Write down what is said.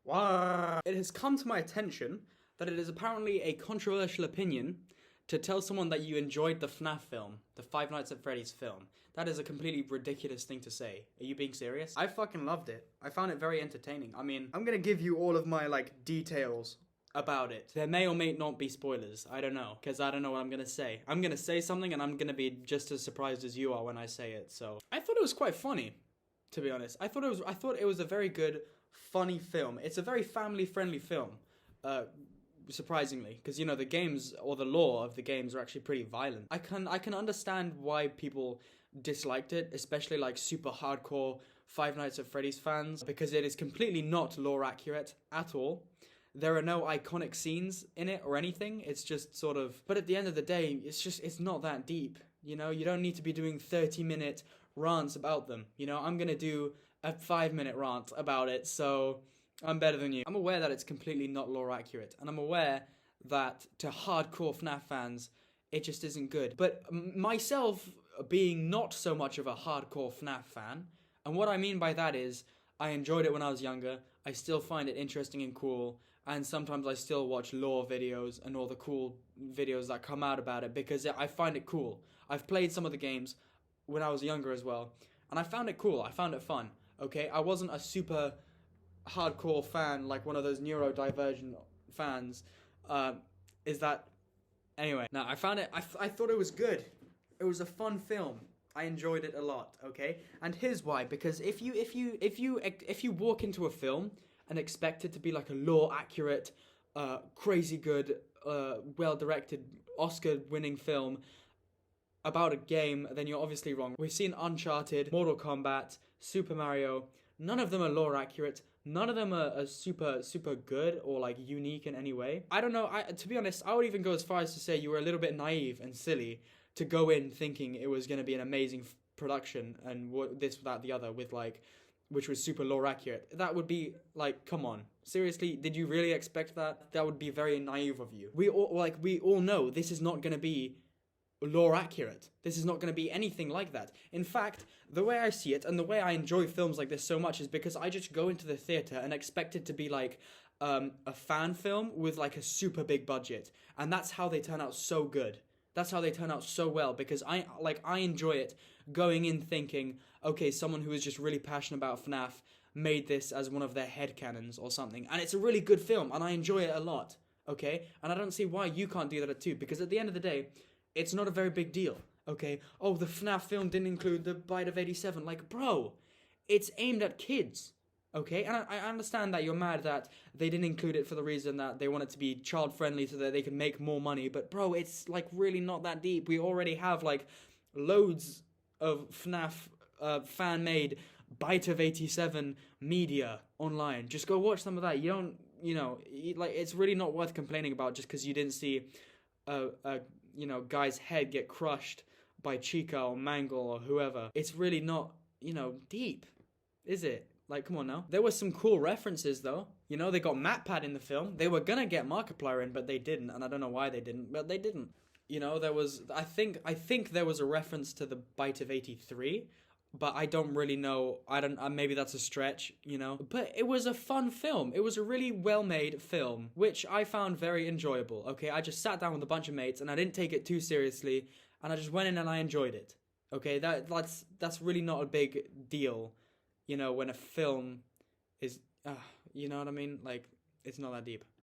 It has come to my attention that it is apparently a controversial opinion to tell someone that you enjoyed the FNAF film, the Five Nights at Freddy's film. That is a completely ridiculous thing to say. Are you being serious? I fucking loved it. I found it very entertaining. I mean, I'm gonna give you all of my, details about it. There may or may not be spoilers. I don't know, because I don't know what I'm gonna say. I'm gonna say something and I'm gonna be just as surprised as you are when I say it, so. I thought it was quite funny, to be honest. I thought it was a very good, funny film. It's a very family-friendly film. Surprisingly, because you know the games or the lore of the games are actually pretty violent. I can understand why people disliked it, especially like super hardcore Five Nights at Freddy's fans, because it is completely not lore accurate at all. There are no iconic scenes in it or anything. It's just sort of, but at the end of the day, it's not that deep. You know, you don't need to be doing 30-minute rants about them. You know, I'm gonna do a 5-minute rant about it, so I'm better than you. I'm aware that it's completely not lore accurate, and I'm aware that to hardcore FNAF fans, it just isn't good. But myself being not so much of a hardcore FNAF fan, and what I mean by that is, I enjoyed it when I was younger, I still find it interesting and cool, and sometimes I still watch lore videos and all the cool videos that come out about it because I find it cool. I've played some of the games when I was younger as well, and I found it cool, I found it fun, okay? I wasn't a super hardcore fan, like one of those neurodivergent fans, anyway. No, I found it, I thought it was good. It was a fun film. I enjoyed it a lot, okay? And here's why, because if you walk into a film and expect it to be like a lore accurate, crazy good, well-directed, Oscar-winning film about a game, then you're obviously wrong. We've seen Uncharted, Mortal Kombat, Super Mario. None of them are lore accurate. None of them are super good or like unique in any way. I don't know, to be honest, I would even go as far as to say you were a little bit naive and silly to go in thinking it was going to be an amazing production and this, that, the other with which was super lore accurate. That would be like, come on. Seriously, did you really expect that? That would be very naive of you. We all know this is not going to be lore accurate. This is not going to be anything like that. In fact, the way I see it and the way I enjoy films like this so much is because I just go into the theater and expect it to be like a fan film with like a super big budget, and that's how they turn out so good. That's how they turn out so well, because I enjoy it going in thinking, okay, someone who is just really passionate about FNAF made this as one of their headcanons or something, and it's a really good film and I enjoy it a lot, okay? And I don't see why you can't do that too, because at the end of the day, it's not a very big deal, okay? Oh, the FNAF film didn't include the Bite of 87. Like, bro, it's aimed at kids, okay? And I understand that you're mad that they didn't include it for the reason that they want it to be child-friendly so that they can make more money. But, bro, it's, really not that deep. We already have, loads of FNAF fan-made Bite of 87 media online. Just go watch some of that. You don't, it's really not worth complaining about just because you didn't see guy's head get crushed by Chica or Mangle or whoever. It's really not, deep, is it? Like, come on now. There were some cool references, though. They got MatPat in the film. They were gonna get Markiplier in, but they didn't, and I don't know why they didn't, but they didn't. There was, I think there was a reference to the Bite of 83, but I don't really know. Maybe that's a stretch, But it was a fun film. It was a really well-made film, which I found very enjoyable, okay? I just sat down with a bunch of mates, and I didn't take it too seriously, and I just went in and I enjoyed it, okay? That's really not a big deal, when a film is, you know what I mean? Like, it's not that deep.